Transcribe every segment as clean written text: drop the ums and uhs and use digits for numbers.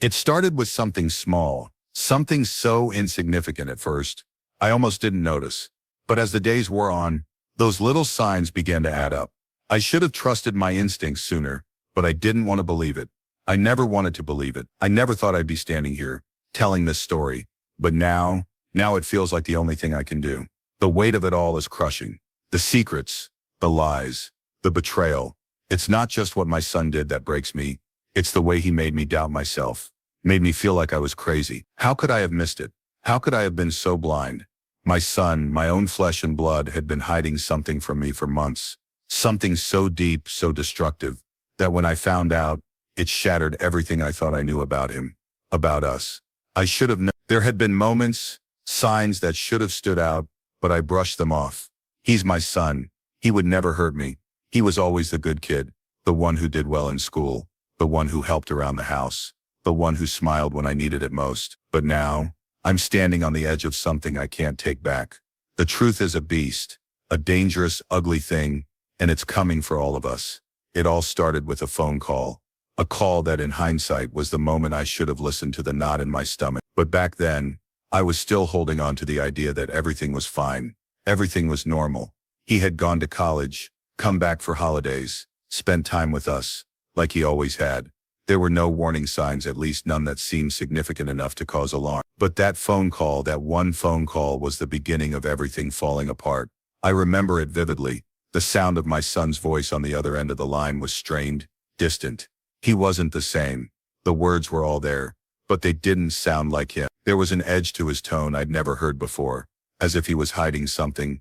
It started with something small, something so insignificant at first, I almost didn't notice. But as the days wore on, those little signs began to add up. I should have trusted my instincts sooner, but I didn't want to believe it. I never wanted to believe it. I never thought I'd be standing here, telling this story. But now it feels like the only thing I can do. The weight of it all is crushing. The secrets, the lies, the betrayal. It's not just what my son did that breaks me. It's the way he made me doubt myself, made me feel like I was crazy. How could I have missed it? How could I have been so blind? My son, my own flesh and blood, had been hiding something from me for months. Something so deep, so destructive, that when I found out, it shattered everything I thought I knew about him, about us. I should have known. There had been moments, signs that should have stood out, but I brushed them off. He's my son. He would never hurt me. He was always the good kid, the one who did well in school, the one who helped around the house, the one who smiled when I needed it most. But now, I'm standing on the edge of something I can't take back. The truth is a beast, a dangerous, ugly thing, and it's coming for all of us. It all started with a phone call. A call that in hindsight was the moment I should have listened to the knot in my stomach. But back then, I was still holding on to the idea that everything was fine. Everything was normal. He had gone to college, come back for holidays, spent time with us, like he always had. There were no warning signs, at least none that seemed significant enough to cause alarm. But that phone call, that one phone call, was the beginning of everything falling apart. I remember it vividly. The sound of my son's voice on the other end of the line was strained, distant. He wasn't the same. The words were all there, but they didn't sound like him. There was an edge to his tone I'd never heard before, as if he was hiding something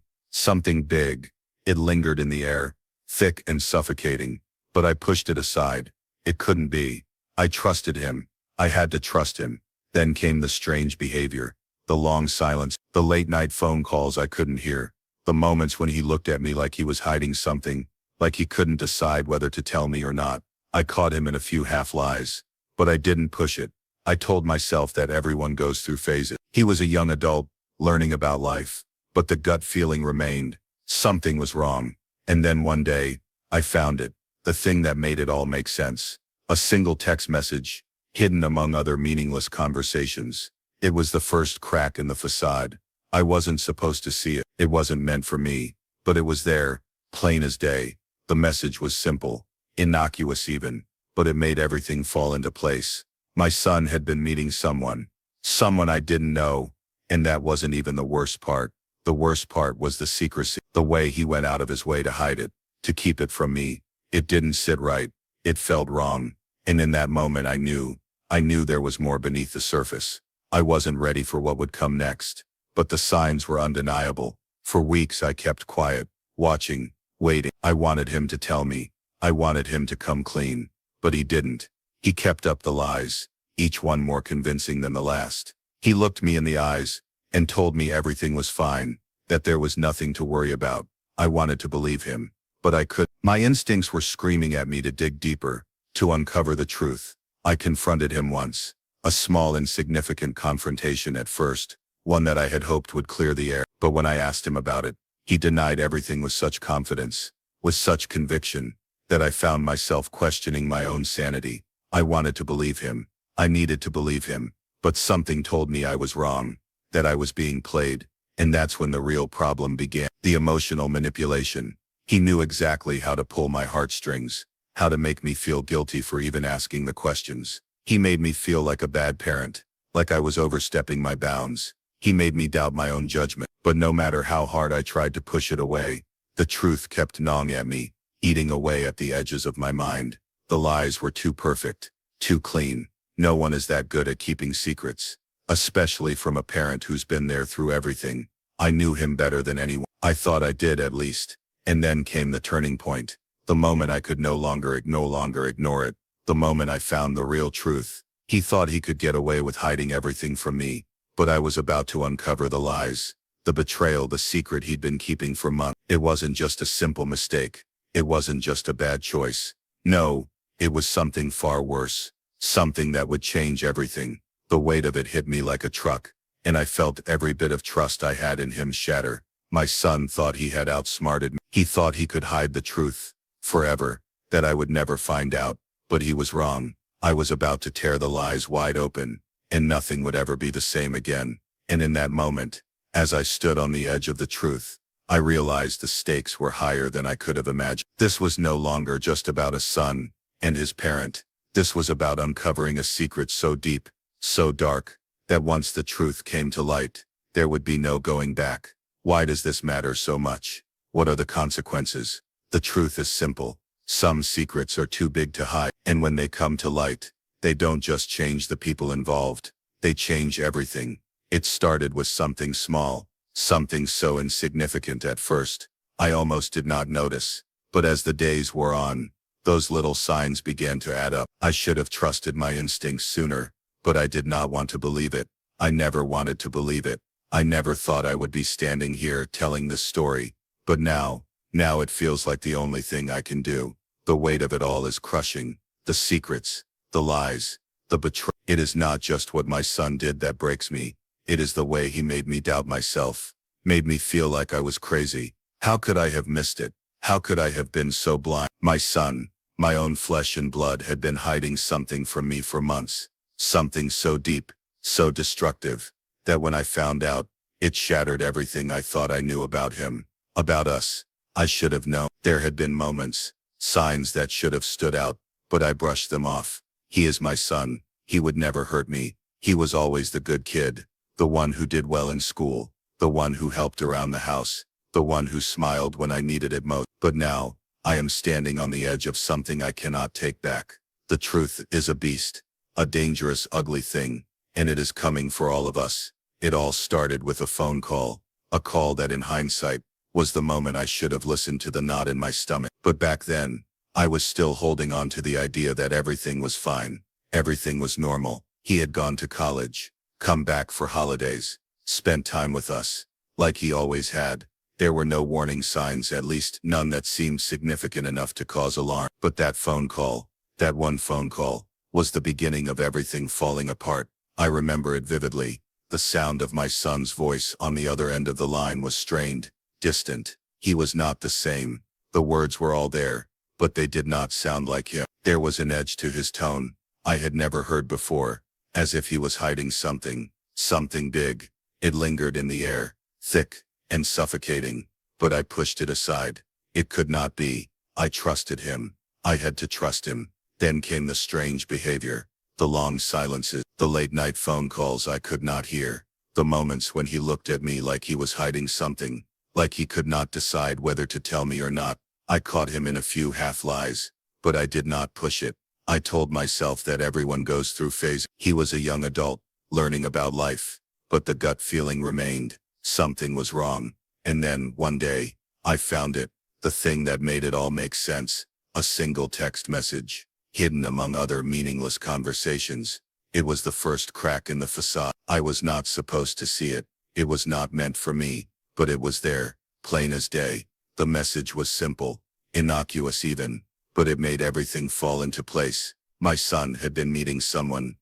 big. It lingered in the air, thick and suffocating, but I pushed it aside. It couldn't be. I trusted him. I had to trust him. Then came the strange behavior, the long silence, the late-night phone calls I couldn't hear, the moments when he looked at me like he was hiding something, like he couldn't decide whether to tell me or not. I caught him in a few half-lies, but I didn't push it. I told myself that everyone goes through phases. He was a young adult, learning about life, but the gut feeling remained. Something was wrong. And then one day, I found it, the thing that made it all make sense. A single text message, hidden among other meaningless conversations. It was the first crack in the facade. I wasn't supposed to see it. It wasn't meant for me, but it was there, plain as day. The message was simple, innocuous even, but it made everything fall into place. My son had been meeting someone I didn't know, and that wasn't even the worst part. The worst part was the secrecy, the way he went out of his way to hide it, to keep it from me. It didn't sit right. It felt wrong. And in that moment I knew there was more beneath the surface. I wasn't ready for what would come next, but the signs were undeniable. For weeks I kept quiet, watching, waiting. I wanted him to tell me. I wanted him to come clean, but he didn't. He kept up the lies, each one more convincing than the last. He looked me in the eyes and told me everything was fine, that there was nothing to worry about. I wanted to believe him, but I couldn't. My instincts were screaming at me to dig deeper, to uncover the truth. I confronted him once, a small insignificant confrontation at first, one that I had hoped would clear the air. But when I asked him about it, he denied everything with such confidence, with such conviction, that I found myself questioning my own sanity. I wanted to believe him. I needed to believe him, but something told me I was wrong, that I was being played, and that's when the real problem began. The emotional manipulation. He knew exactly how to pull my heartstrings, how to make me feel guilty for even asking the questions. He made me feel like a bad parent, like I was overstepping my bounds. He made me doubt my own judgment, but no matter how hard I tried to push it away, the truth kept gnawing at me, eating away at the edges of my mind. The lies were too perfect, too clean. No one is that good at keeping secrets, especially from a parent who's been there through everything. I knew him better than anyone. I thought I did, at least. And then came the turning point, the moment I could no longer ignore it, the moment I found the real truth. He thought he could get away with hiding everything from me, but I was about to uncover the lies, the betrayal, the secret he'd been keeping for months. It wasn't just a simple mistake. It wasn't just a bad choice. No, it was something far worse, something that would change everything. The weight of it hit me like a truck, and I felt every bit of trust I had in him shatter. My son thought he had outsmarted me. He thought he could hide the truth forever, that I would never find out, but he was wrong. I was about to tear the lies wide open, and nothing would ever be the same again. And in that moment, as I stood on the edge of the truth, I realized the stakes were higher than I could have imagined. This was no longer just about a son and his parent. This was about uncovering a secret so deep, so dark, that once the truth came to light, there would be no going back. Why does this matter so much? What are the consequences? The truth is simple. Some secrets are too big to hide, and when they come to light, they don't just change the people involved, they change everything. It started with something small, something so insignificant at first, I almost did not notice. But as the days wore on, those little signs began to add up. I should have trusted my instincts sooner, but I did not want to believe it. I never wanted to believe it. I never thought I would be standing here telling this story. But now it feels like the only thing I can do. The weight of it all is crushing. The secrets, the lies, the betrayal. It is not just what my son did that breaks me. It is the way he made me doubt myself, made me feel like I was crazy. How could I have missed it? How could I have been so blind? My son, my own flesh and blood, had been hiding something from me for months. Something so deep, so destructive, that when I found out, it shattered everything I thought I knew about him, about us. I should have known. There had been moments, signs that should have stood out, but I brushed them off. He is my son. He would never hurt me. He was always the good kid, the one who did well in school, the one who helped around the house, the one who smiled when I needed it most. But now, I am standing on the edge of something I cannot take back. The truth is a beast, a dangerous, ugly thing, and it is coming for all of us. It all started with a phone call, a call that in hindsight, was the moment I should have listened to the knot in my stomach. But back then, I was still holding on to the idea that everything was fine, everything was normal. He had gone to college, come back for holidays, spent time with us, like he always had. There were no warning signs, at least none that seemed significant enough to cause alarm. But that phone call, that one phone call, was the beginning of everything falling apart. I remember it vividly. The sound of my son's voice on the other end of the line was strained, distant. He was not the same. The words were all there, but they did not sound like him. There was an edge to his tone I had never heard before, as if he was hiding something, something big. It lingered in the air, thick and suffocating, but I pushed it aside. It could not be. I trusted him. I had to trust him. Then came the strange behavior, the long silences, the late-night phone calls I could not hear, the moments when he looked at me like he was hiding something, like he could not decide whether to tell me or not. I caught him in a few half-lies, but I did not push it. I told myself that everyone goes through phases. He was a young adult, learning about life, but the gut feeling remained. Something was wrong. And then, one day, I found it, the thing that made it all make sense, a single text message, hidden among other meaningless conversations. It was the first crack in the facade. I was not supposed to see it. It was not meant for me, but it was there, plain as day. The message was simple, innocuous even, but it made everything fall into place. My son had been meeting someone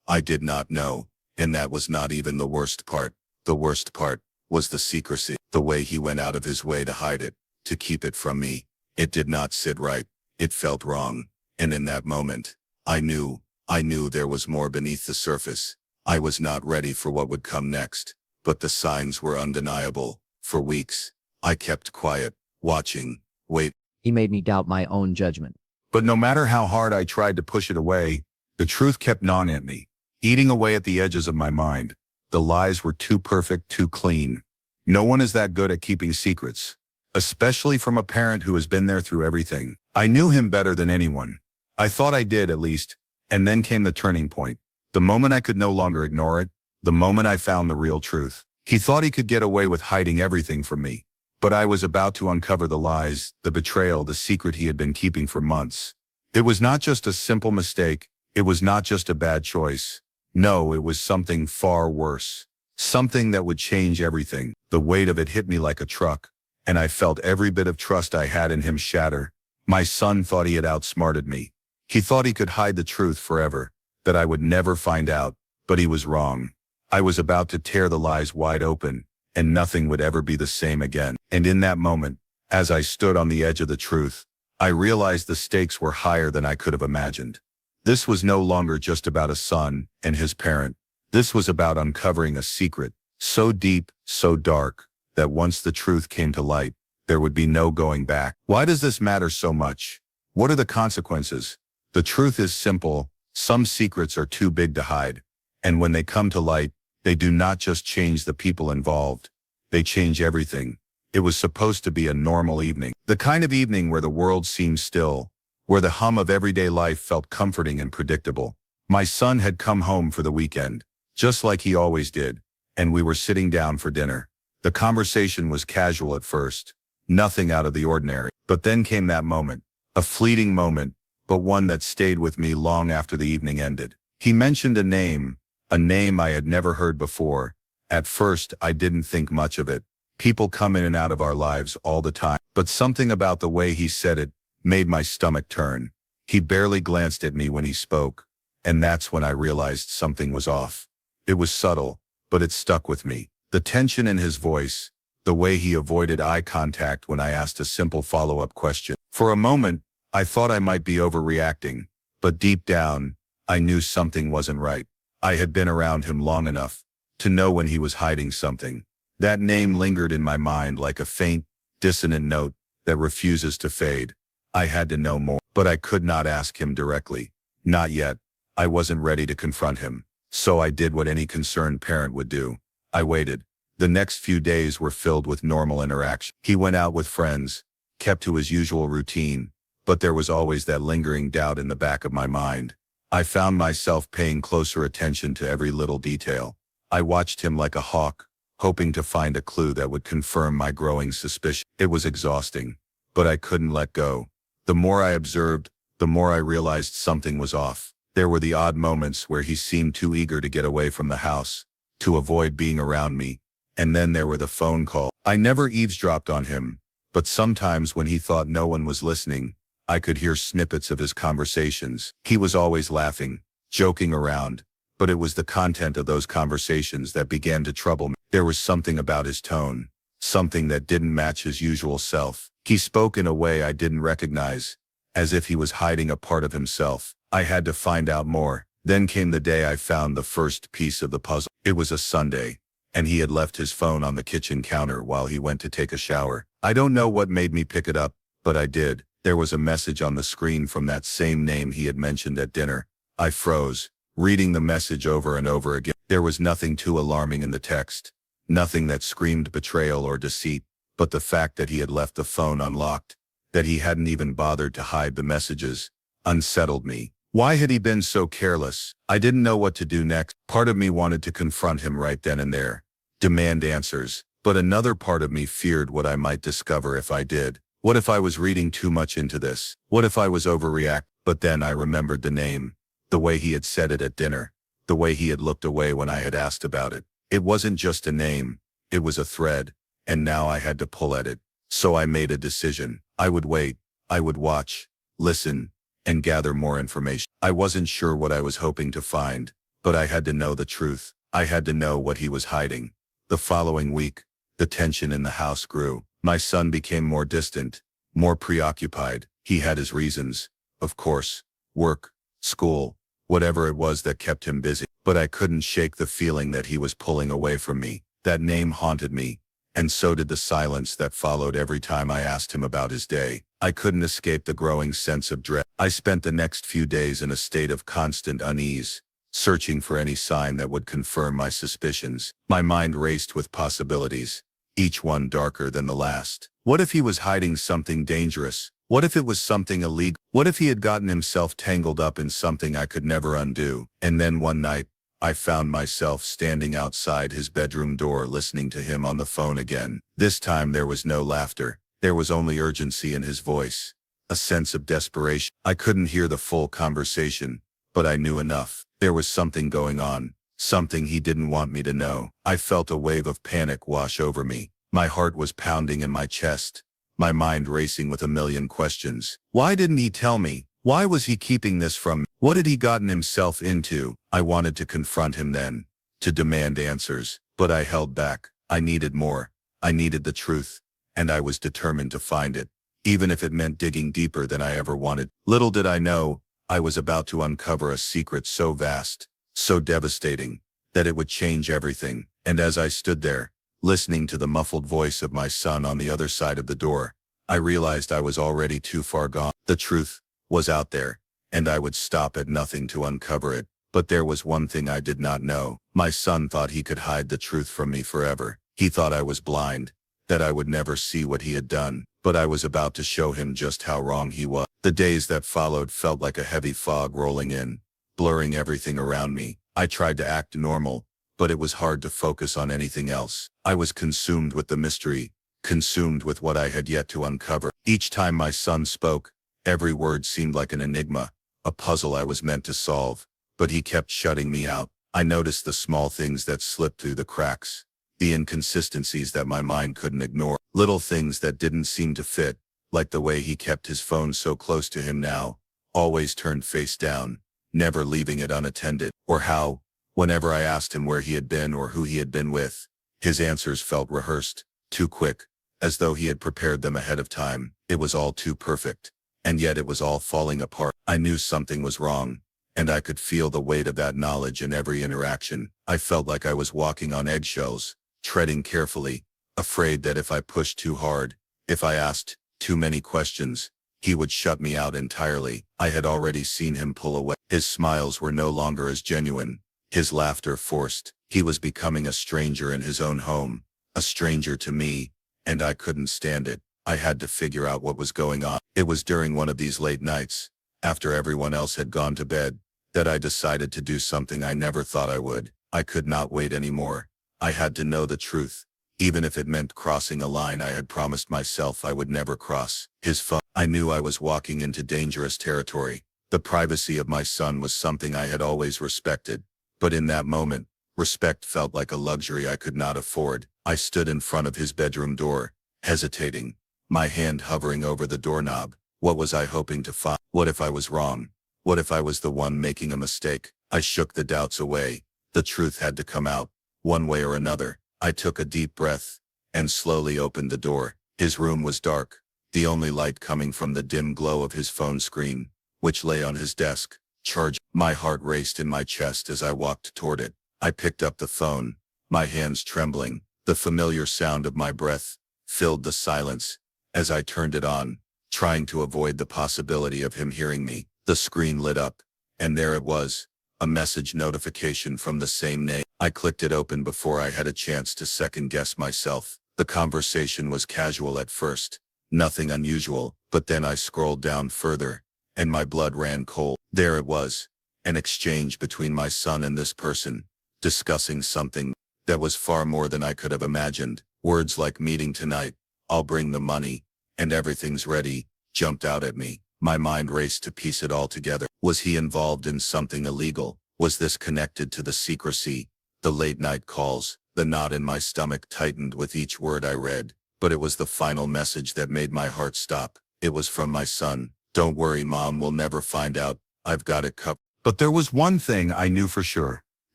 I did not know, and that was not even the worst part. The worst part was the secrecy, the way he went out of his way to hide it, to keep it from me. It did not sit right. It felt wrong. And in that moment, I knew there was more beneath the surface. I was not ready for what would come next, but the signs were undeniable. For weeks, I kept quiet, watching, wait. He made me doubt my own judgment. But no matter how hard I tried to push it away, the truth kept gnawing at me, eating away at the edges of my mind. The lies were too perfect, too clean. No one is that good at keeping secrets, especially from a parent who has been there through everything. I knew him better than anyone. I thought I did, at least. And then came the turning point. The moment I could no longer ignore it. The moment I found the real truth. He thought he could get away with hiding everything from me. But I was about to uncover the lies, the betrayal, the secret he had been keeping for months. It was not just a simple mistake. It was not just a bad choice. No, it was something far worse. Something that would change everything. The weight of it hit me like a truck, and I felt every bit of trust I had in him shatter. My son thought he had outsmarted me. He thought he could hide the truth forever, that I would never find out, but he was wrong. I was about to tear the lies wide open, and nothing would ever be the same again. And in that moment, as I stood on the edge of the truth, I realized the stakes were higher than I could have imagined. This was no longer just about a son and his parent. This was about uncovering a secret, so deep, so dark, that once the truth came to light, there would be no going back. Why does this matter so much? What are the consequences? The truth is simple. Some secrets are too big to hide. And when they come to light, they do not just change the people involved. They change everything. It was supposed to be a normal evening. The kind of evening where the world seemed still, where the hum of everyday life felt comforting and predictable. My son had come home for the weekend, just like he always did, and we were sitting down for dinner. The conversation was casual at first, nothing out of the ordinary. But then came that moment, a fleeting moment, but one that stayed with me long after the evening ended. He mentioned a name I had never heard before. At first, I didn't think much of it. People come in and out of our lives all the time. But something about the way he said it made my stomach turn. He barely glanced at me when he spoke, and that's when I realized something was off. It was subtle, but it stuck with me. The tension in his voice, the way he avoided eye contact when I asked a simple follow-up question. For a moment, I thought I might be overreacting, but deep down, I knew something wasn't right. I had been around him long enough to know when he was hiding something. That name lingered in my mind like a faint, dissonant note that refuses to fade. I had to know more, but I could not ask him directly. Not yet. I wasn't ready to confront him. So I did what any concerned parent would do. I waited. The next few days were filled with normal interaction. He went out with friends, kept to his usual routine, but there was always that lingering doubt in the back of my mind. I found myself paying closer attention to every little detail. I watched him like a hawk, hoping to find a clue that would confirm my growing suspicion. It was exhausting, but I couldn't let go. The more I observed, the more I realized something was off. There were the odd moments where he seemed too eager to get away from the house, to avoid being around me. And then there were the phone calls. I never eavesdropped on him, but sometimes when he thought no one was listening, I could hear snippets of his conversations. He was always laughing, joking around, but it was the content of those conversations that began to trouble me. There was something about his tone, something that didn't match his usual self. He spoke in a way I didn't recognize, as if he was hiding a part of himself. I had to find out more. Then came the day I found the first piece of the puzzle. It was a Sunday, and he had left his phone on the kitchen counter while he went to take a shower. I don't know what made me pick it up, but I did. There was a message on the screen from that same name he had mentioned at dinner. I froze, reading the message over and over again. There was nothing too alarming in the text, nothing that screamed betrayal or deceit, but the fact that he had left the phone unlocked, that he hadn't even bothered to hide the messages, unsettled me. Why had he been so careless? I didn't know what to do next. Part of me wanted to confront him right then and there, demand answers, but another part of me feared what I might discover if I did. What if I was reading too much into this? What if I was overreacting? But then I remembered the name, the way he had said it at dinner, the way he had looked away when I had asked about it. It wasn't just a name, it was a thread, and now I had to pull at it. So I made a decision. I would wait, I would watch, listen, and gather more information. I wasn't sure what I was hoping to find, but I had to know the truth. I had to know what he was hiding. The following week, the tension in the house grew. My son became more distant, more preoccupied. He had his reasons, of course, work, school, whatever it was that kept him busy. But I couldn't shake the feeling that he was pulling away from me. That name haunted me, and so did the silence that followed every time I asked him about his day. I couldn't escape the growing sense of dread. I spent the next few days in a state of constant unease, searching for any sign that would confirm my suspicions. My mind raced with possibilities, each one darker than the last. What if he was hiding something dangerous? What if it was something illegal? What if he had gotten himself tangled up in something I could never undo? And then one night, I found myself standing outside his bedroom door listening to him on the phone again. This time there was no laughter. There was only urgency in his voice, a sense of desperation. I couldn't hear the full conversation, but I knew enough. There was something going on, something he didn't want me to know. I felt a wave of panic wash over me. My heart was pounding in my chest, my mind racing with a million questions. Why didn't he tell me? Why was he keeping this from me? What had he gotten himself into? I wanted to confront him then, to demand answers, but I held back. I needed more. I needed the truth, and I was determined to find it, even if it meant digging deeper than I ever wanted. Little did I know, I was about to uncover a secret so vast, so devastating, that it would change everything. And as I stood there, listening to the muffled voice of my son on the other side of the door, I realized I was already too far gone. The truth was out there, and I would stop at nothing to uncover it. But there was one thing I did not know. My son thought he could hide the truth from me forever. He thought I was blind, that I would never see what he had done. But I was about to show him just how wrong he was. The days that followed felt like a heavy fog rolling in, blurring everything around me. I tried to act normal, but it was hard to focus on anything else. I was consumed with the mystery, consumed with what I had yet to uncover. Each time my son spoke, every word seemed like an enigma, a puzzle I was meant to solve. But he kept shutting me out. I noticed the small things that slipped through the cracks, the inconsistencies that my mind couldn't ignore, little things that didn't seem to fit, like the way he kept his phone so close to him now, always turned face down, never leaving it unattended, or how, whenever I asked him where he had been or who he had been with, his answers felt rehearsed, too quick, as though he had prepared them ahead of time. It was all too perfect, and yet it was all falling apart. I knew something was wrong, and I could feel the weight of that knowledge in every interaction. I felt like I was walking on eggshells, treading carefully, afraid that if I pushed too hard, if I asked too many questions, he would shut me out entirely. I had already seen him pull away. His smiles were no longer as genuine, his laughter forced. He was becoming a stranger in his own home, a stranger to me, and I couldn't stand it. I had to figure out what was going on. It was during one of these late nights, after everyone else had gone to bed, that I decided to do something I never thought I would. I could not wait anymore. I had to know the truth, even if it meant crossing a line I had promised myself I would never cross. His phone. I knew I was walking into dangerous territory. The privacy of my son was something I had always respected, but in that moment, respect felt like a luxury I could not afford. I stood in front of his bedroom door, hesitating, my hand hovering over the doorknob. What was I hoping to find? What if I was wrong? What if I was the one making a mistake? I shook the doubts away. The truth had to come out, one way or another. I took a deep breath, and slowly opened the door. His room was dark, the only light coming from the dim glow of his phone screen, which lay on his desk, charged. My heart raced in my chest as I walked toward it. I picked up the phone, my hands trembling. The familiar sound of my breath filled the silence as I turned it on, trying to avoid the possibility of him hearing me. The screen lit up, and there it was, a message notification from the same name. I clicked it open before I had a chance to second-guess myself. The conversation was casual at first, nothing unusual, but then I scrolled down further, and my blood ran cold. There it was, an exchange between my son and this person, discussing something that was far more than I could have imagined. Words like meeting tonight, I'll bring the money, and everything's ready, jumped out at me. My mind raced to piece it all together. Was he involved in something illegal? Was this connected to the secrecy, the late-night calls? The knot in my stomach tightened with each word I read, but it was the final message that made my heart stop. It was from my son. Don't worry, Mom will never find out. I've got it covered. But there was one thing I knew for sure.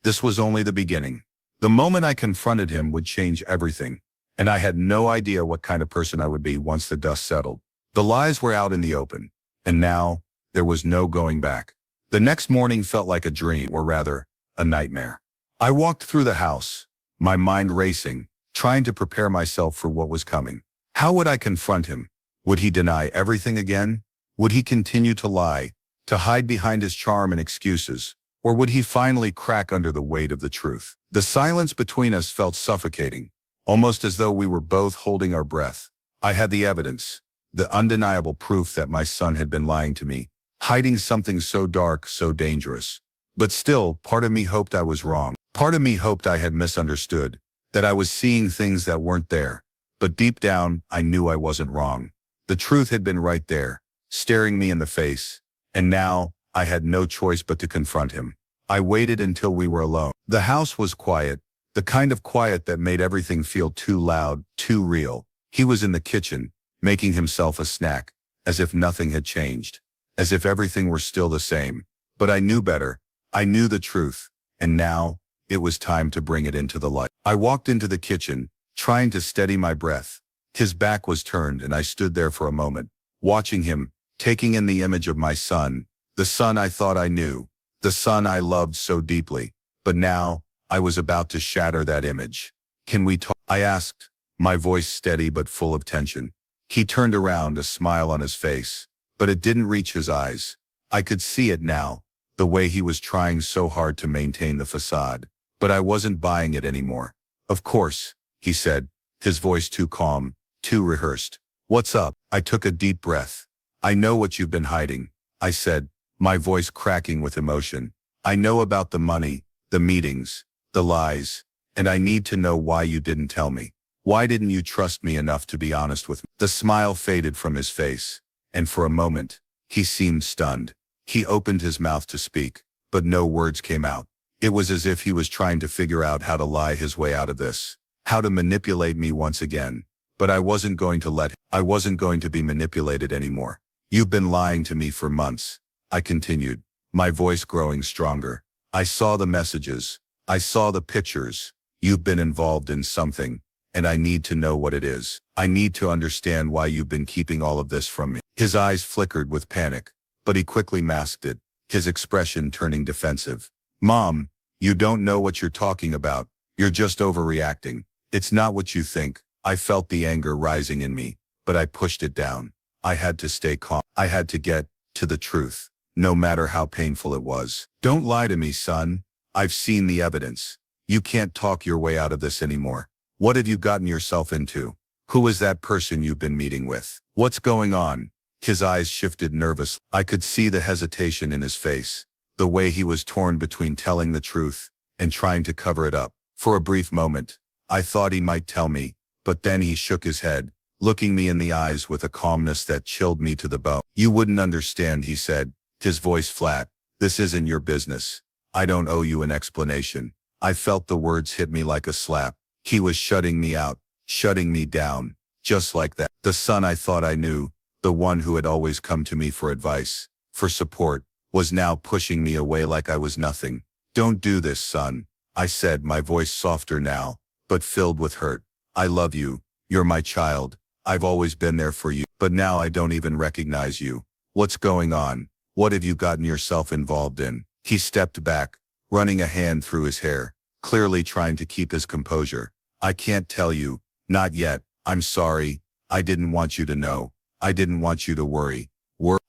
This was only the beginning. The moment I confronted him would change everything, and I had no idea what kind of person I would be once the dust settled. The lies were out in the open, and now there was no going back. The next morning felt like a dream, or rather, a nightmare. I walked through the house, my mind racing, trying to prepare myself for what was coming. How would I confront him? Would he deny everything again? Would he continue to lie, to hide behind his charm and excuses? Or would he finally crack under the weight of the truth? The silence between us felt suffocating, almost as though we were both holding our breath. I had the evidence, the undeniable proof that my son had been lying to me, hiding something so dark, so dangerous. But still, part of me hoped I was wrong. Part of me hoped I had misunderstood, that I was seeing things that weren't there. But deep down, I knew I wasn't wrong. The truth had been right there, staring me in the face, and now I had no choice but to confront him. I waited until we were alone. The house was quiet, the kind of quiet that made everything feel too loud, too real. He was in the kitchen, making himself a snack, as if nothing had changed, as if everything were still the same. But I knew better. I knew the truth, and now it was time to bring it into the light. I walked into the kitchen, trying to steady my breath. His back was turned, and I stood there for a moment, watching him, taking in the image of my son, The son I thought I knew. The son I loved so deeply. But now, I was about to shatter that image. Can we talk? I asked, my voice steady but full of tension. He turned around, a smile on his face, but it didn't reach his eyes. I could see it now, the way he was trying so hard to maintain the facade. But I wasn't buying it anymore. Of course, he said, his voice too calm, too rehearsed. What's up? I took a deep breath. I know what you've been hiding, I said, my voice cracking with emotion. I know about the money, the meetings, the lies, and I need to know why you didn't tell me. Why didn't you trust me enough to be honest with me? The smile faded from his face, and for a moment, he seemed stunned. He opened his mouth to speak, but no words came out. It was as if he was trying to figure out how to lie his way out of this, how to manipulate me once again. But I wasn't going to be manipulated anymore. You've been lying to me for months, I continued, my voice growing stronger. I saw the messages. I saw the pictures. You've been involved in something, and I need to know what it is. I need to understand why you've been keeping all of this from me. His eyes flickered with panic, but he quickly masked it, his expression turning defensive. Mom, you don't know what you're talking about. You're just overreacting. It's not what you think. I felt the anger rising in me, but I pushed it down. I had to stay calm. I had to get to the truth, no matter how painful it was. Don't lie to me, son. I've seen the evidence. You can't talk your way out of this anymore. What have you gotten yourself into? Who is that person you've been meeting with? What's going on? His eyes shifted nervously. I could see the hesitation in his face, the way he was torn between telling the truth and trying to cover it up. For a brief moment, I thought he might tell me, but then he shook his head, looking me in the eyes with a calmness that chilled me to the bone. You wouldn't understand, he said, his voice flat. This isn't your business. I don't owe you an explanation. I felt the words hit me like a slap. He was shutting me out, shutting me down, just like that. The son I thought I knew, the one who had always come to me for advice, for support, was now pushing me away like I was nothing. Don't do this, son, I said, my voice softer now, but filled with hurt. I love you. You're my child. I've always been there for you. But now I don't even recognize you. What's going on? What have you gotten yourself involved in? He stepped back, running a hand through his hair, clearly trying to keep his composure. I can't tell you. Not yet. I'm sorry. I didn't want you to know. I didn't want you to worry.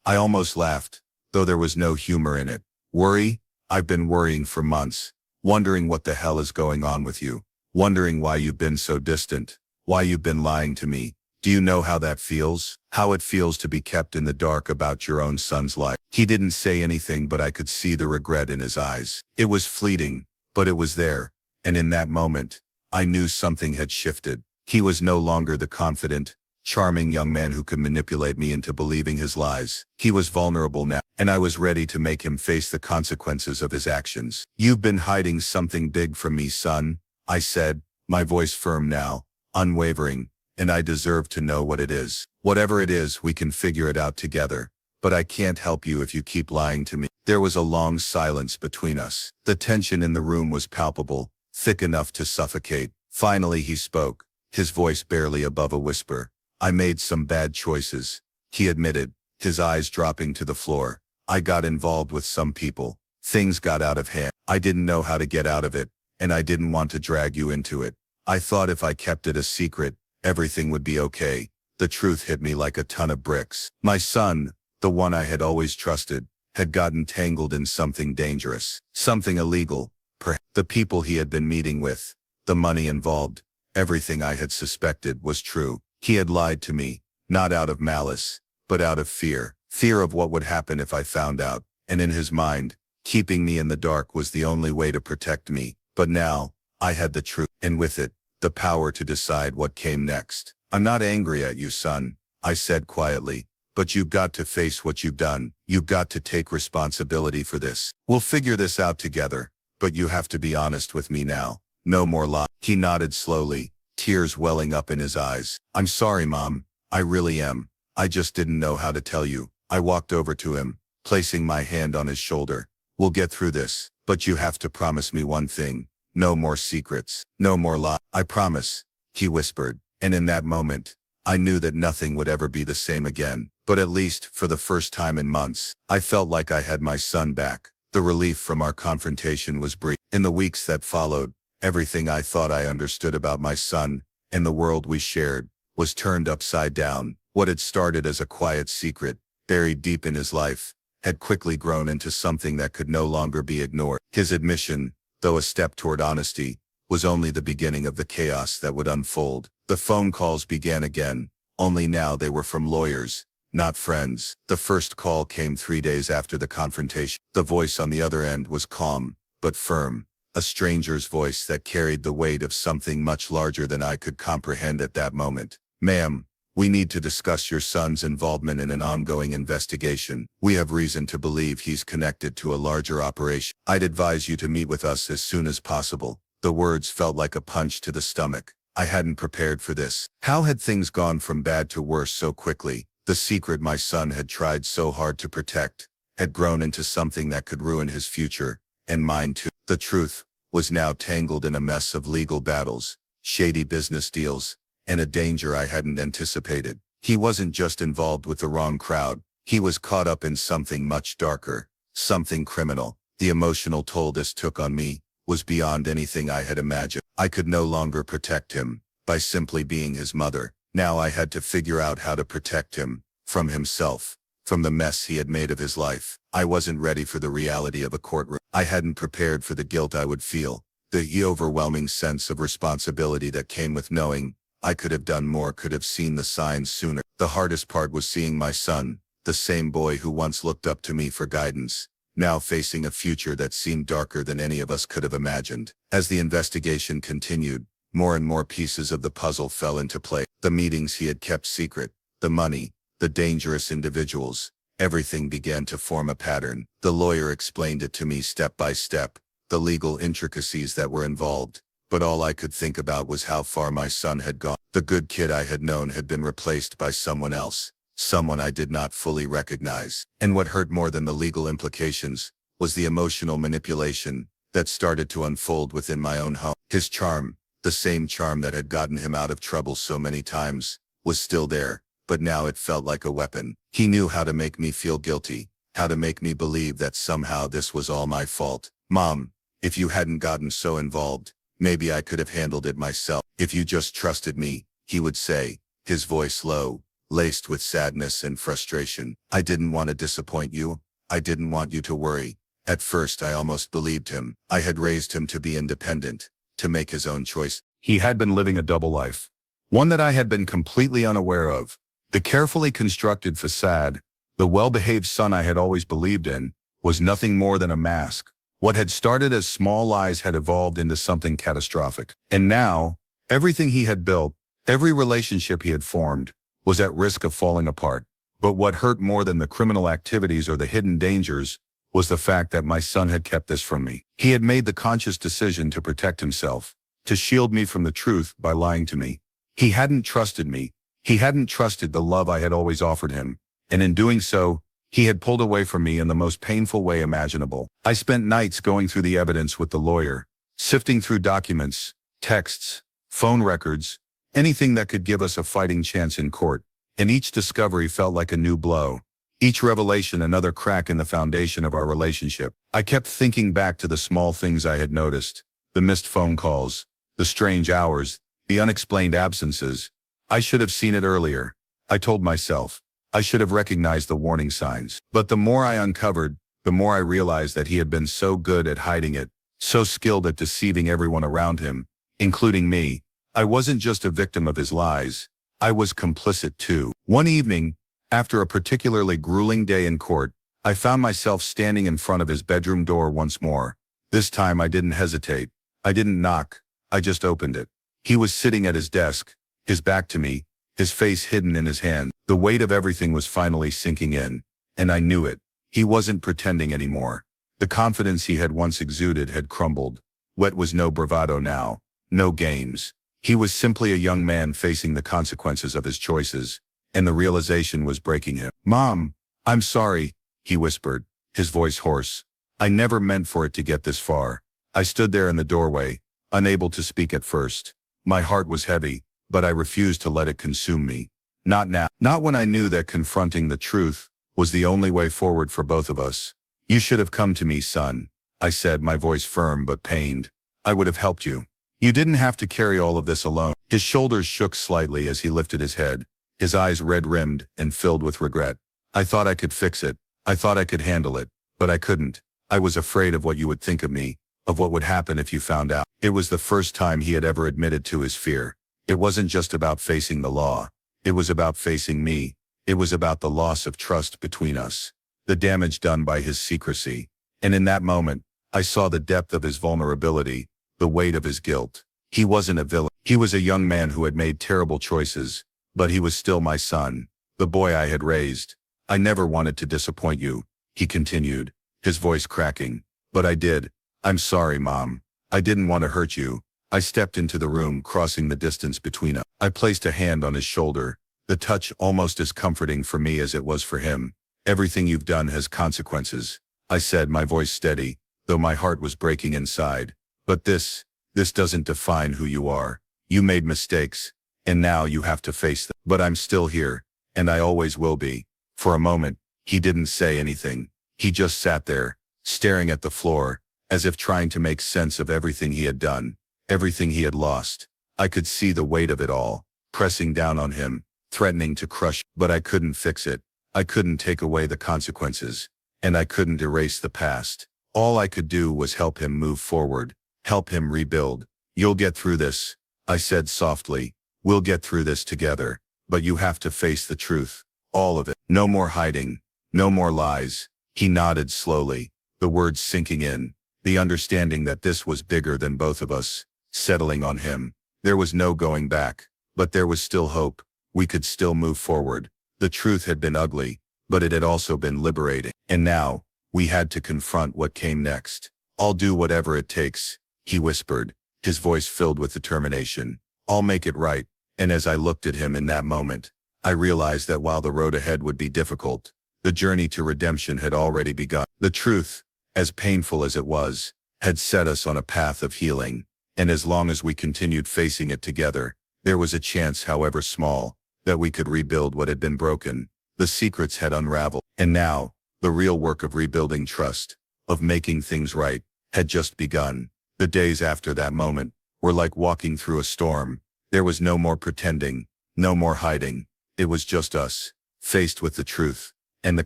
I almost laughed, though there was no humor in it. Worry? I've been worrying for months, wondering what the hell is going on with you, wondering why you've been so distant, why you've been lying to me. Do you know how that feels? How it feels to be kept in the dark about your own son's life? He didn't say anything, but I could see the regret in his eyes. It was fleeting, but it was there, and in that moment, I knew something had shifted. He was no longer the confident, charming young man who could manipulate me into believing his lies. He was vulnerable now, and I was ready to make him face the consequences of his actions. You've been hiding something big from me, son, I said, my voice firm now, unwavering, and I deserve to know what it is. Whatever it is, we can figure it out together, but I can't help you if you keep lying to me. There was a long silence between us. The tension in the room was palpable, thick enough to suffocate. Finally he spoke, his voice barely above a whisper. I made some bad choices, he admitted, his eyes dropping to the floor. I got involved with some people. Things got out of hand. I didn't know how to get out of it, and I didn't want to drag you into it. I thought if I kept it a secret, everything would be okay. The truth hit me like a ton of bricks. My son, the one I had always trusted, had gotten tangled in something dangerous, something illegal. Perhaps the people he had been meeting with, the money involved, everything I had suspected was true. He had lied to me, not out of malice, but out of fear. Fear of what would happen if I found out, and in his mind, keeping me in the dark was the only way to protect me. But now, I had the truth, and with it, the power to decide what came next. I'm not angry at you, son, I said quietly, but you've got to face what you've done. You've got to take responsibility for this. We'll figure this out together, but you have to be honest with me now. No more lies. He nodded slowly, tears welling up in his eyes. I'm sorry, Mom. I really am. I just didn't know how to tell you. I walked over to him, placing my hand on his shoulder. We'll get through this, but you have to promise me one thing. No more secrets. No more lies. I promise, he whispered, and in that moment, I knew that nothing would ever be the same again. But at least, for the first time in months, I felt like I had my son back. The relief from our confrontation was brief. In the weeks that followed, everything I thought I understood about my son and the world we shared was turned upside down. What had started as a quiet secret, buried deep in his life, had quickly grown into something that could no longer be ignored. His admission, though a step toward honesty, was only the beginning of the chaos that would unfold. The phone calls began again, only now they were from lawyers, not friends. The first call came 3 days after the confrontation. The voice on the other end was calm, but firm, a stranger's voice that carried the weight of something much larger than I could comprehend at that moment. "Ma'am, we need to discuss your son's involvement in an ongoing investigation. We have reason to believe he's connected to a larger operation. I'd advise you to meet with us as soon as possible." The words felt like a punch to the stomach. I hadn't prepared for this. How had things gone from bad to worse so quickly? The secret my son had tried so hard to protect had grown into something that could ruin his future, and mine too. The truth was now tangled in a mess of legal battles, shady business deals, and a danger I hadn't anticipated. He wasn't just involved with the wrong crowd, he was caught up in something much darker, something criminal. The emotional toll this took on me was beyond anything I had imagined. I could no longer protect him by simply being his mother. Now I had to figure out how to protect him from himself, from the mess he had made of his life. I wasn't ready for the reality of a courtroom. I hadn't prepared for the guilt I would feel, the overwhelming sense of responsibility that came with knowing I could have done more, could have seen the signs sooner. The hardest part was seeing my son, the same boy who once looked up to me for guidance, now facing a future that seemed darker than any of us could have imagined. As the investigation continued, more and more pieces of the puzzle fell into place. The meetings he had kept secret, the money, the dangerous individuals, everything began to form a pattern. The lawyer explained it to me step by step, the legal intricacies that were involved. But all I could think about was how far my son had gone. The good kid I had known had been replaced by someone else, someone I did not fully recognize. And what hurt more than the legal implications was the emotional manipulation that started to unfold within my own home. His charm, the same charm that had gotten him out of trouble so many times, was still there, but now it felt like a weapon. He knew how to make me feel guilty, how to make me believe that somehow this was all my fault. "Mom, if you hadn't gotten so involved, maybe I could have handled it myself. If you just trusted me," he would say, his voice low, laced with sadness and frustration. "I didn't want to disappoint you. I didn't want you to worry." At first I almost believed him. I had raised him to be independent, to make his own choice. He had been living a double life, one that I had been completely unaware of. The carefully constructed facade, the well-behaved son I had always believed in, was nothing more than a mask. What had started as small lies had evolved into something catastrophic. And now, everything he had built, every relationship he had formed, was at risk of falling apart. But what hurt more than the criminal activities or the hidden dangers was the fact that my son had kept this from me. He had made the conscious decision to protect himself, to shield me from the truth by lying to me. He hadn't trusted me. He hadn't trusted the love I had always offered him. And in doing so, he had pulled away from me in the most painful way imaginable. I spent nights going through the evidence with the lawyer, sifting through documents, texts, phone records, anything that could give us a fighting chance in court. And each discovery felt like a new blow. Each revelation another crack in the foundation of our relationship. I kept thinking back to the small things I had noticed, the missed phone calls, the strange hours, the unexplained absences. I should have seen it earlier, I told myself. I should have recognized the warning signs. But the more I uncovered, the more I realized that he had been so good at hiding it, so skilled at deceiving everyone around him, including me. I wasn't just a victim of his lies. I was complicit too. One evening, after a particularly grueling day in court, I found myself standing in front of his bedroom door once more. This time I didn't hesitate. I didn't knock. I just opened it. He was sitting at his desk, his back to me, his face hidden in his hand. The weight of everything was finally sinking in, and I knew it. He wasn't pretending anymore. The confidence he had once exuded had crumbled. Wet was no bravado now, no games. He was simply a young man facing the consequences of his choices, and the realization was breaking him. "Mom, I'm sorry," he whispered, his voice hoarse. "I never meant for it to get this far." I stood there in the doorway, unable to speak at first. My heart was heavy, but I refused to let it consume me. Not now. Not when I knew that confronting the truth was the only way forward for both of us. You should have come to me, son, I said, my voice firm but pained. I would have helped you. You didn't have to carry all of this alone. His shoulders shook slightly as he lifted his head, his eyes red-rimmed and filled with regret. I thought I could fix it. I thought I could handle it, but I couldn't. I was afraid of what you would think of me, of what would happen if you found out. It was the first time he had ever admitted to his fear. It wasn't just about facing the law. It was about facing me. It was about the loss of trust between us, the damage done by his secrecy. And in that moment, I saw the depth of his vulnerability, the weight of his guilt. He wasn't a villain. He was a young man who had made terrible choices, but he was still my son, the boy I had raised. I never wanted to disappoint you, he continued, his voice cracking. But I did. I'm sorry, Mom. I didn't want to hurt you. I stepped into the room, crossing the distance between us. I placed a hand on his shoulder, the touch almost as comforting for me as it was for him. Everything you've done has consequences, I said, my voice steady, though my heart was breaking inside. But this doesn't define who you are. You made mistakes, and now you have to face them. But I'm still here, and I always will be. For a moment, he didn't say anything. He just sat there, staring at the floor, as if trying to make sense of everything he had done, everything he had lost. I could see the weight of it all, pressing down on him, threatening to crush. But I couldn't fix it. I couldn't take away the consequences, and I couldn't erase the past. All I could do was help him move forward, help him rebuild. You'll get through this, I said softly. We'll get through this together, but you have to face the truth, all of it. No more hiding, no more lies. He nodded slowly, the words sinking in, the understanding that this was bigger than both of us, settling on him. There was no going back, but there was still hope. We could still move forward. The truth had been ugly, but it had also been liberating. And now, we had to confront what came next. I'll do whatever it takes, he whispered, his voice filled with determination. I'll make it right. And as I looked at him in that moment, I realized that while the road ahead would be difficult, the journey to redemption had already begun. The truth, as painful as it was, had set us on a path of healing. And as long as we continued facing it together, there was a chance, however small, that we could rebuild what had been broken. The secrets had unraveled. And now, the real work of rebuilding trust, of making things right, had just begun. The days after that moment were like walking through a storm. There was no more pretending, no more hiding. It was just us, faced with the truth, and the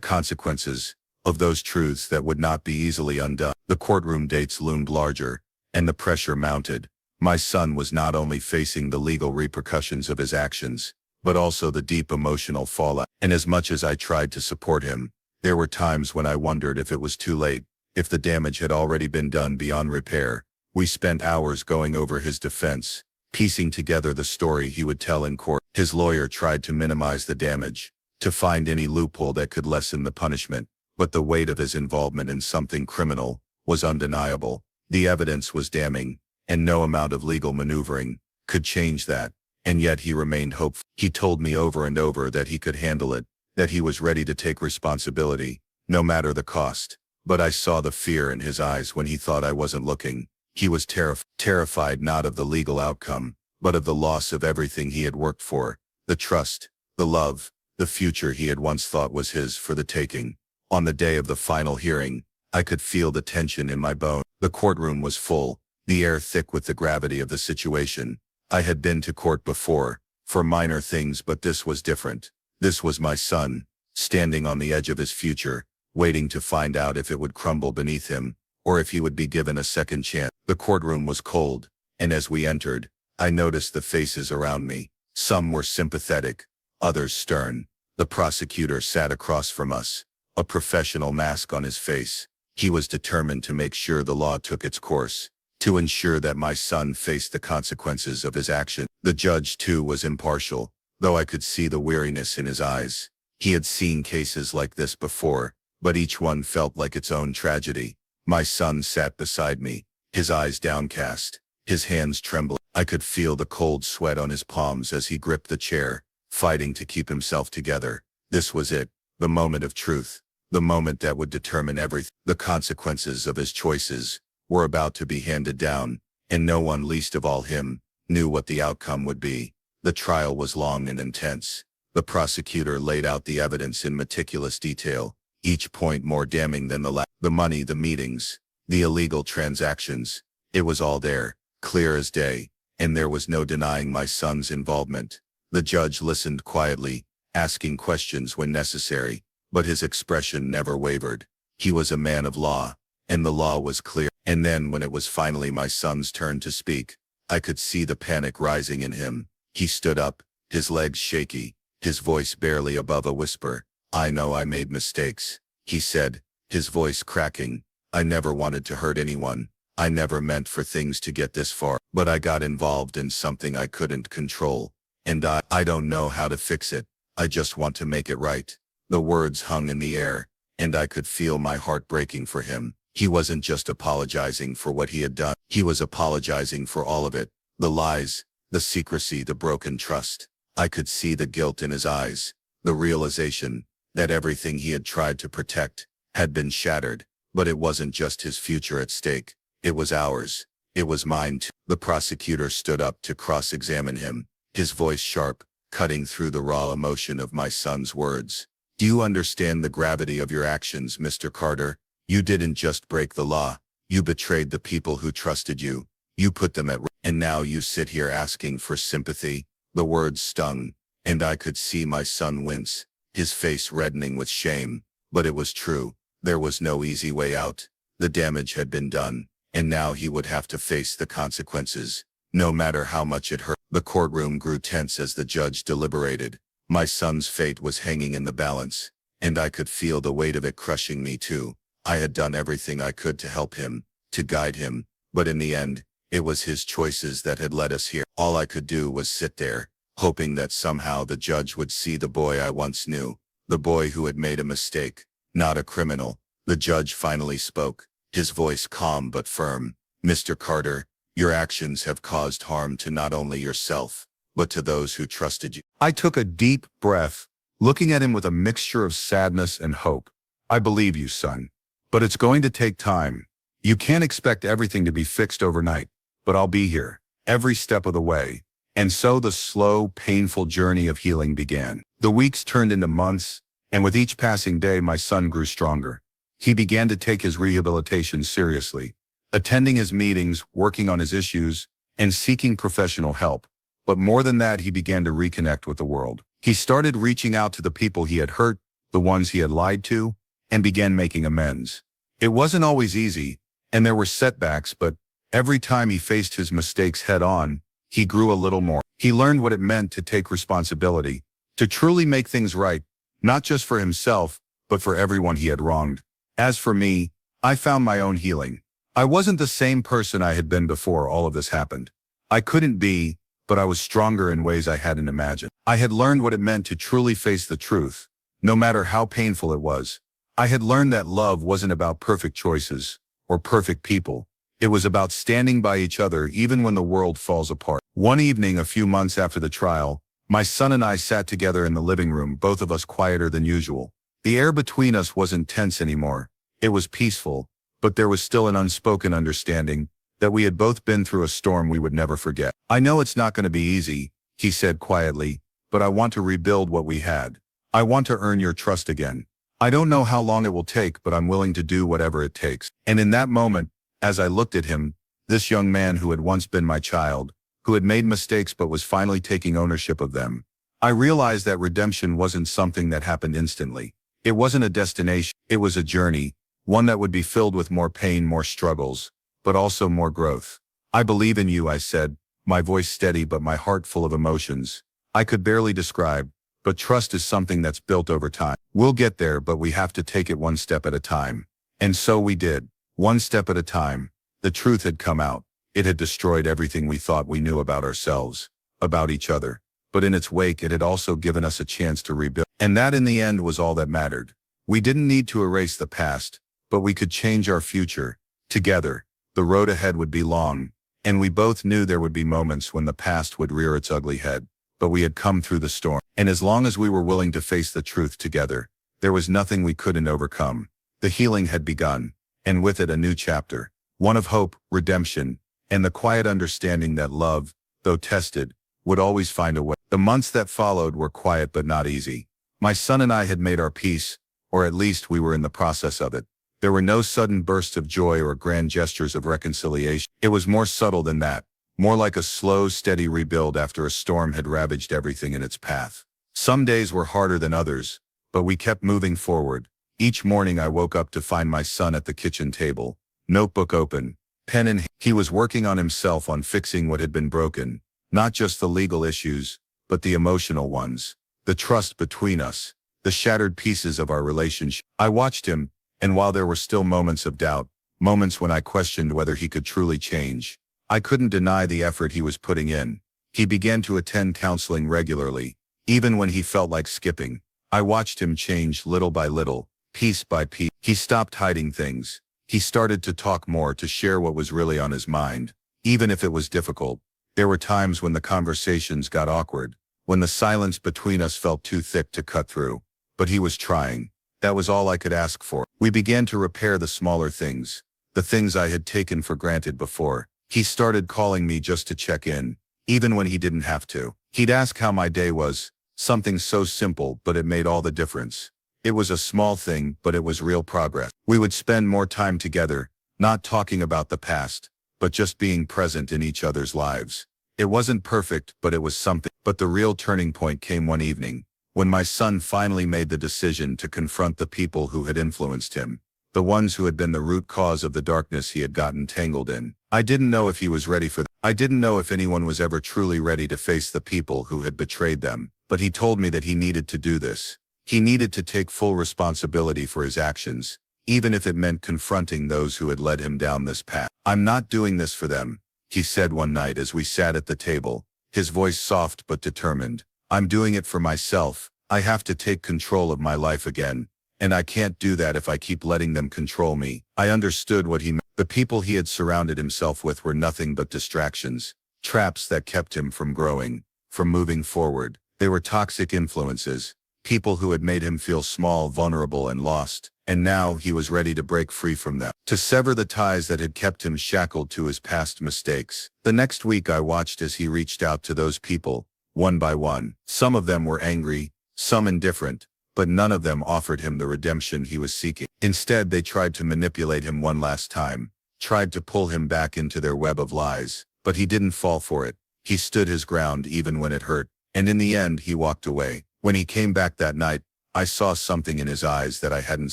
consequences of those truths that would not be easily undone. The courtroom dates loomed larger, and the pressure mounted. My son was not only facing the legal repercussions of his actions, but also the deep emotional fallout. And as much as I tried to support him, there were times when I wondered if it was too late, if the damage had already been done beyond repair. We spent hours going over his defense, piecing together the story he would tell in court. His lawyer tried to minimize the damage, to find any loophole that could lessen the punishment, but the weight of his involvement in something criminal was undeniable. The evidence was damning, and no amount of legal maneuvering could change that. And yet he remained hopeful. He told me over and over that he could handle it, that he was ready to take responsibility, no matter the cost. But I saw the fear in his eyes when he thought I wasn't looking. He was terrified not of the legal outcome, but of the loss of everything he had worked for, the trust, the love, the future he had once thought was his for the taking. On the day of the final hearing, I could feel the tension in my bones. The courtroom was full, the air thick with the gravity of the situation. I had been to court before, for minor things, but this was different. This was my son, standing on the edge of his future, waiting to find out if it would crumble beneath him, or if he would be given a second chance. The courtroom was cold, and as we entered, I noticed the faces around me. Some were sympathetic, others stern. The prosecutor sat across from us, a professional mask on his face. He was determined to make sure the law took its course, to ensure that my son faced the consequences of his action. The judge, too, was impartial, though I could see the weariness in his eyes. He had seen cases like this before, but each one felt like its own tragedy. My son sat beside me, his eyes downcast, his hands trembling. I could feel the cold sweat on his palms as he gripped the chair, fighting to keep himself together. This was it, the moment of truth, the moment that would determine everything. The consequences of his choices were about to be handed down, and no one, least of all him, knew what the outcome would be. The trial was long and intense. The prosecutor laid out the evidence in meticulous detail, each point more damning than the last. The money, the meetings, the illegal transactions. It was all there, clear as day, and there was no denying my son's involvement. The judge listened quietly, asking questions when necessary, but his expression never wavered. He was a man of law, and the law was clear. And then when it was finally my son's turn to speak, I could see the panic rising in him. He stood up, his legs shaky, his voice barely above a whisper. "I know I made mistakes," he said, his voice cracking. "I never wanted to hurt anyone. I never meant for things to get this far. But I got involved in something I couldn't control. And I don't know how to fix it. I just want to make it right." The words hung in the air, and I could feel my heart breaking for him. He wasn't just apologizing for what he had done. He was apologizing for all of it. The lies, the secrecy, the broken trust. I could see the guilt in his eyes, the realization that everything he had tried to protect had been shattered. But it wasn't just his future at stake. It was ours. It was mine too. The prosecutor stood up to cross-examine him, his voice sharp, cutting through the raw emotion of my son's words. "Do you understand the gravity of your actions, Mr. Carter? You didn't just break the law. You betrayed the people who trusted you. You put them at risk. And now you sit here asking for sympathy." The words stung, and I could see my son wince, his face reddening with shame. But it was true. There was no easy way out. The damage had been done, and now he would have to face the consequences, no matter how much it hurt. The courtroom grew tense as the judge deliberated. My son's fate was hanging in the balance, and I could feel the weight of it crushing me too. I had done everything I could to help him, to guide him, but in the end, it was his choices that had led us here. All I could do was sit there, hoping that somehow the judge would see the boy I once knew, the boy who had made a mistake, not a criminal. The judge finally spoke, his voice calm but firm. "Mr. Carter, your actions have caused harm to not only yourself, but to those who trusted you." I took a deep breath, looking at him with a mixture of sadness and hope. "I believe you, son. But it's going to take time. You can't expect everything to be fixed overnight. But I'll be here, every step of the way." And so the slow, painful journey of healing began. The weeks turned into months, and with each passing day my son grew stronger. He began to take his rehabilitation seriously, attending his meetings, working on his issues, and seeking professional help. But more than that, he began to reconnect with the world. He started reaching out to the people he had hurt, the ones he had lied to, and began making amends. It wasn't always easy, and there were setbacks, but every time he faced his mistakes head-on, he grew a little more. He learned what it meant to take responsibility, to truly make things right, not just for himself, but for everyone he had wronged. As for me, I found my own healing. I wasn't the same person I had been before all of this happened. I couldn't be, but I was stronger in ways I hadn't imagined. I had learned what it meant to truly face the truth, no matter how painful it was. I had learned that love wasn't about perfect choices or perfect people. It was about standing by each other even when the world falls apart. One evening, a few months after the trial, my son and I sat together in the living room, both of us quieter than usual. The air between us wasn't tense anymore. It was peaceful, but there was still an unspoken understanding that we had both been through a storm we would never forget. "I know it's not going to be easy," he said quietly, "but I want to rebuild what we had. I want to earn your trust again. I don't know how long it will take, but I'm willing to do whatever it takes." And in that moment, as I looked at him, this young man who had once been my child, who had made mistakes but was finally taking ownership of them, I realized that redemption wasn't something that happened instantly. It wasn't a destination. It was a journey, one that would be filled with more pain, more struggles, but also more growth. "I believe in you," I said, my voice steady but my heart full of emotions I could barely describe. "But trust is something that's built over time. We'll get there, but we have to take it one step at a time." And so we did, one step at a time. The truth had come out. It had destroyed everything we thought we knew about ourselves, about each other. But in its wake, it had also given us a chance to rebuild. And that in the end was all that mattered. We didn't need to erase the past, but we could change our future. Together, the road ahead would be long, and we both knew there would be moments when the past would rear its ugly head. But we had come through the storm. And as long as we were willing to face the truth together, there was nothing we couldn't overcome. The healing had begun, and with it a new chapter, one of hope, redemption, and the quiet understanding that love, though tested, would always find a way. The months that followed were quiet but not easy. My son and I had made our peace, or at least we were in the process of it. There were no sudden bursts of joy or grand gestures of reconciliation. It was more subtle than that, more like a slow, steady rebuild after a storm had ravaged everything in its path. Some days were harder than others, but we kept moving forward. Each morning I woke up to find my son at the kitchen table, notebook open, pen in hand. He was working on himself, on fixing what had been broken, not just the legal issues, but the emotional ones, the trust between us, the shattered pieces of our relationship. I watched him, and while there were still moments of doubt, moments when I questioned whether he could truly change, I couldn't deny the effort he was putting in. He began to attend counseling regularly, even when he felt like skipping. I watched him change little by little, piece by piece. He stopped hiding things. He started to talk more, to share what was really on his mind, even if it was difficult. There were times when the conversations got awkward, when the silence between us felt too thick to cut through. But he was trying. That was all I could ask for. We began to repair the smaller things, the things I had taken for granted before. He started calling me just to check in, even when he didn't have to. He'd ask how my day was, something so simple, but it made all the difference. It was a small thing, but it was real progress. We would spend more time together, not talking about the past, but just being present in each other's lives. It wasn't perfect, but it was something. But the real turning point came one evening, when my son finally made the decision to confront the people who had influenced him, the ones who had been the root cause of the darkness he had gotten tangled in. I didn't know if he was ready for that. I didn't know if anyone was ever truly ready to face the people who had betrayed them, but he told me that he needed to do this. He needed to take full responsibility for his actions, even if it meant confronting those who had led him down this path. "I'm not doing this for them," he said one night as we sat at the table, his voice soft but determined. "I'm doing it for myself. I have to take control of my life again, and I can't do that if I keep letting them control me." I understood what he meant. The people he had surrounded himself with were nothing but distractions, traps that kept him from growing, from moving forward. They were toxic influences, people who had made him feel small, vulnerable, and lost. And now he was ready to break free from them, to sever the ties that had kept him shackled to his past mistakes. The next week I watched as he reached out to those people, one by one. Some of them were angry, some indifferent, but none of them offered him the redemption he was seeking. Instead, they tried to manipulate him one last time, tried to pull him back into their web of lies. But he didn't fall for it. He stood his ground even when it hurt. And in the end, he walked away. When he came back that night, I saw something in his eyes that I hadn't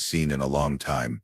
seen in a long time.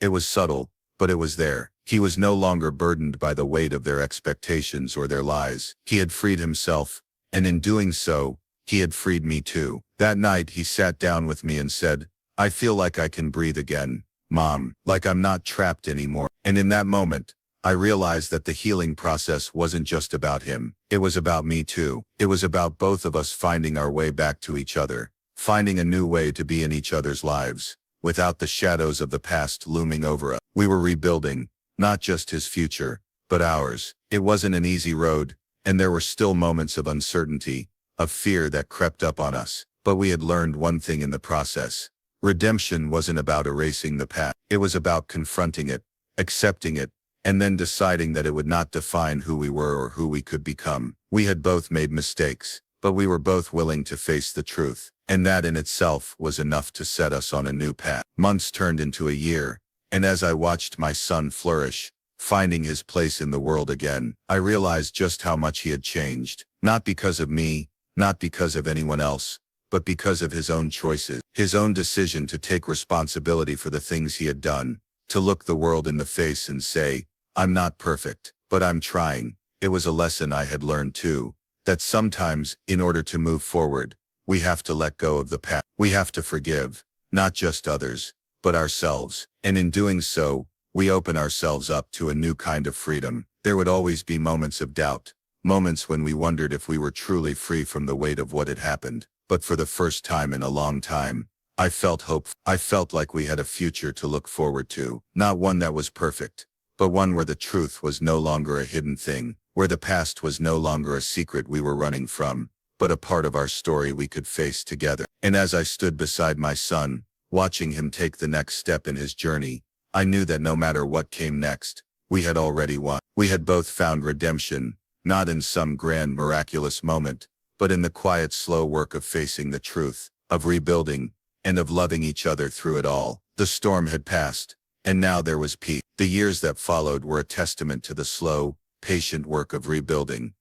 It was subtle, but it was there. He was no longer burdened by the weight of their expectations or their lies. He had freed himself, and in doing so, he had freed me too. That night he sat down with me and said, "I feel like I can breathe again, Mom, like I'm not trapped anymore." And in that moment, I realized that the healing process wasn't just about him. It was about me too. It was about both of us finding our way back to each other, finding a new way to be in each other's lives, without the shadows of the past looming over us. We were rebuilding, not just his future, but ours. It wasn't an easy road, and there were still moments of uncertainty, of fear that crept up on us. But we had learned one thing in the process. Redemption wasn't about erasing the past. It was about confronting it, accepting it, and then deciding that it would not define who we were or who we could become. We had both made mistakes, but we were both willing to face the truth, and that in itself was enough to set us on a new path. Months turned into a year, and as I watched my son flourish, finding his place in the world again, I realized just how much he had changed. Not because of me, not because of anyone else, but because of his own choices, his own decision to take responsibility for the things he had done, to look the world in the face and say, "I'm not perfect, but I'm trying." It was a lesson I had learned too, that sometimes, in order to move forward, we have to let go of the past. We have to forgive, not just others, but ourselves. And in doing so, we open ourselves up to a new kind of freedom. There would always be moments of doubt, moments when we wondered if we were truly free from the weight of what had happened. But for the first time in a long time, I felt hope. I felt like we had a future to look forward to, not one that was perfect, but one where the truth was no longer a hidden thing, where the past was no longer a secret we were running from, but a part of our story we could face together. And as I stood beside my son, watching him take the next step in his journey, I knew that no matter what came next, we had already won. We had both found redemption, not in some grand miraculous moment, but in the quiet slow work of facing the truth, of rebuilding, and of loving each other through it all. The storm had passed, and now there was peace. The years that followed were a testament to the slow, patient work of rebuilding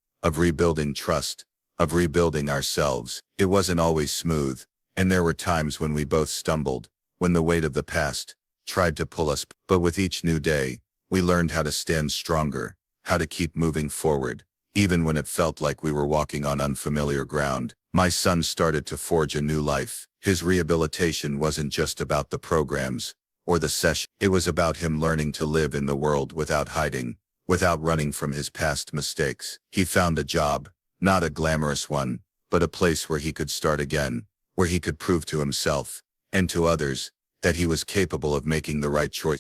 trust, of rebuilding ourselves. It wasn't always smooth, and there were times when we both stumbled, when the weight of the past tried to pull us, but with each new day, we learned how to stand stronger, how to keep moving forward, even when it felt like we were walking on unfamiliar ground. My son started to forge a new life. His rehabilitation wasn't just about the programs or the session. It was about him learning to live in the world without hiding, without running from his past mistakes. He found a job, not a glamorous one, but a place where he could start again, where he could prove to himself and to others that he was capable of making the right choice.